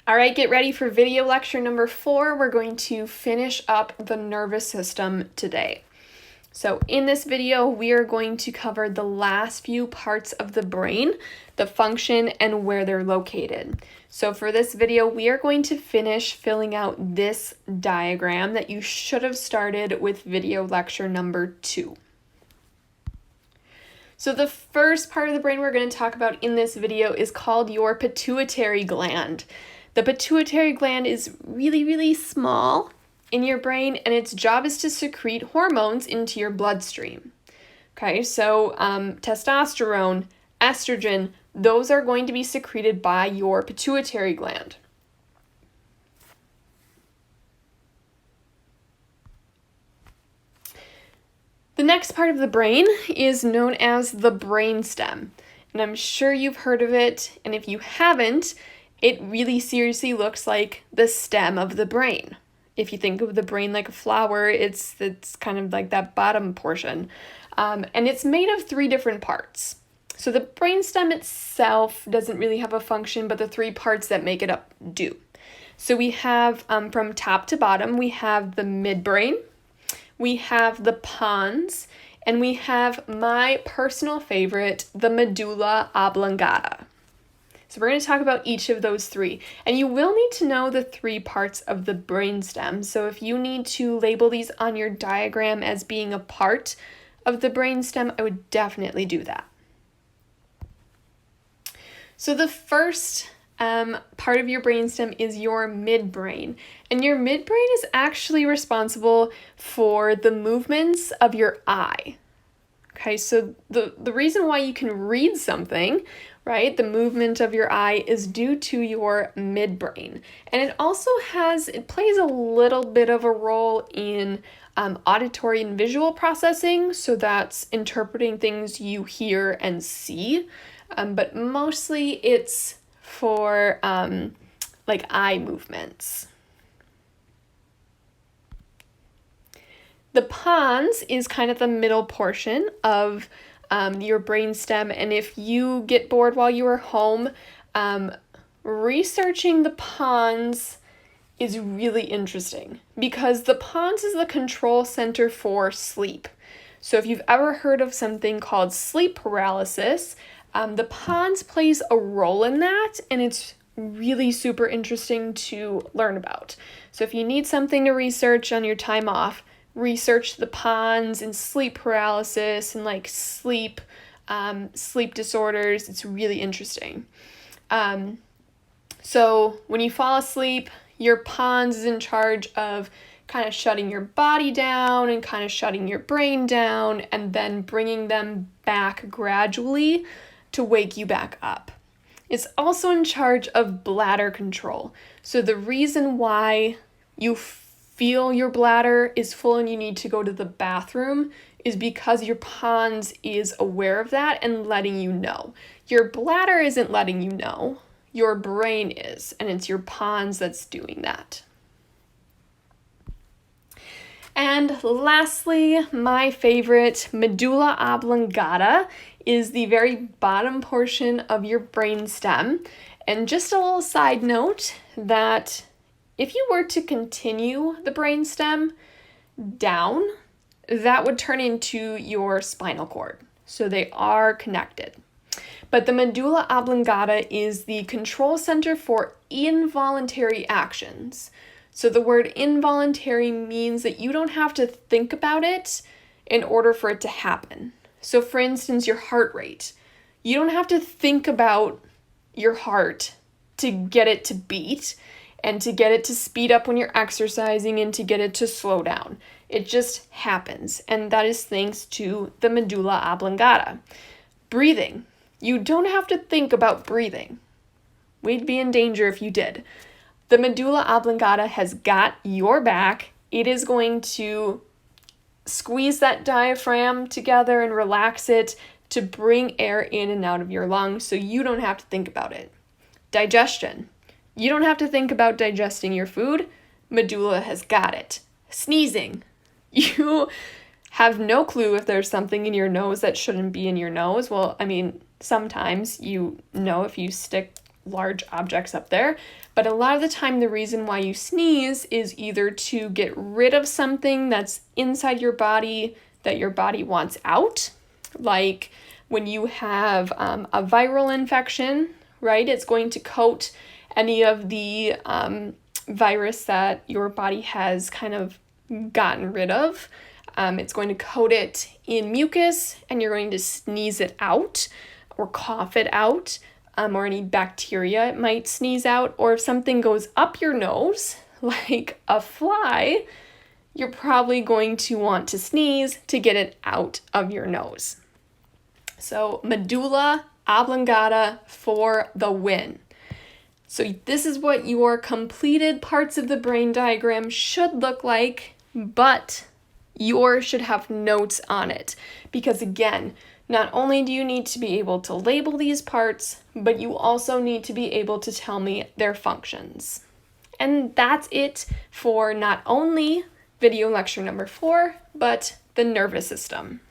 All right, get ready for video lecture number 4. We're going to finish up the nervous system today. So in this video, we are going to cover the last few parts of the brain, the function, and where they're located. So for this video, we are going to finish filling out this diagram that you should have started with video lecture number 2. So the first part of the brain we're going to talk about in this video is called your pituitary gland. The pituitary gland is really small in your brain, and its job is to secrete hormones into your bloodstream. Okay, so testosterone, estrogen, those are going to be secreted by your pituitary gland. The next part of the brain is known as the brainstem, and I'm sure you've heard of it, and if you haven't, it really seriously looks like the stem of the brain. If you think of the brain like a flower, it's kind of like that bottom portion. And it's made of 3 different parts. So the brainstem itself doesn't really have a function, but the 3 parts that make it up do. So we have, from top to bottom, we have the midbrain, we have the pons, and we have my personal favorite, the medulla oblongata. So we're going to talk about each of those 3, and you will need to know the 3 parts of the brainstem. So if you need to label these on your diagram as being a part of the brainstem, I would definitely do that. So the first part of your brainstem is your midbrain, and your midbrain is actually responsible for the movements of your eye. Okay, so the reason why you can read something, right, the movement of your eye, is due to your midbrain. And it also plays a little bit of a role in auditory and visual processing, so that's interpreting things you hear and see, but mostly it's for like eye movements. The pons is kind of the middle portion of your brainstem, and if you get bored while you are home, researching the pons is really interesting because the pons is the control center for sleep. So if you've ever heard of something called sleep paralysis, the pons plays a role in that, and it's really super interesting to learn about. So if you need something to research on your time off, research the pons and sleep paralysis and like sleep disorders. It's really interesting. So when you fall asleep, your pons is in charge of kind of shutting your body down and kind of shutting your brain down and then bringing them back gradually to wake you back up. It's also in charge of bladder control. So the reason why you feel your bladder is full and you need to go to the bathroom is because your pons is aware of that and letting you know. Your bladder isn't letting you know, your brain is, and it's your pons that's doing that. And lastly, my favorite, medulla oblongata, is the very bottom portion of your brainstem. And just a little side note that if you were to continue the brainstem down, that would turn into your spinal cord. So they are connected. But the medulla oblongata is the control center for involuntary actions. So the word involuntary means that you don't have to think about it in order for it to happen. So for instance, your heart rate. You don't have to think about your heart to get it to beat and to get it to speed up when you're exercising and to get it to slow down. It just happens, and that is thanks to the medulla oblongata. Breathing. You don't have to think about breathing. We'd be in danger if you did. The medulla oblongata has got your back. It is going to squeeze that diaphragm together and relax it to bring air in and out of your lungs, so you don't have to think about it. Digestion. You don't have to think about digesting your food. Medulla has got it. Sneezing. You have no clue if there's something in your nose that shouldn't be in your nose. Well, I mean, sometimes you know if you stick large objects up there. But a lot of the time, the reason why you sneeze is either to get rid of something that's inside your body that your body wants out. Like when you have a viral infection, right? It's going to coat any of the virus that your body has kind of gotten rid of. It's going to coat it in mucus, and you're going to sneeze it out or cough it out, or any bacteria it might sneeze out. Or if something goes up your nose, like a fly, you're probably going to want to sneeze to get it out of your nose. So medulla oblongata for the win. So this is what your completed parts of the brain diagram should look like, but yours should have notes on it. Because again, not only do you need to be able to label these parts, but you also need to be able to tell me their functions. And that's it for not only video lecture number 4, but the nervous system.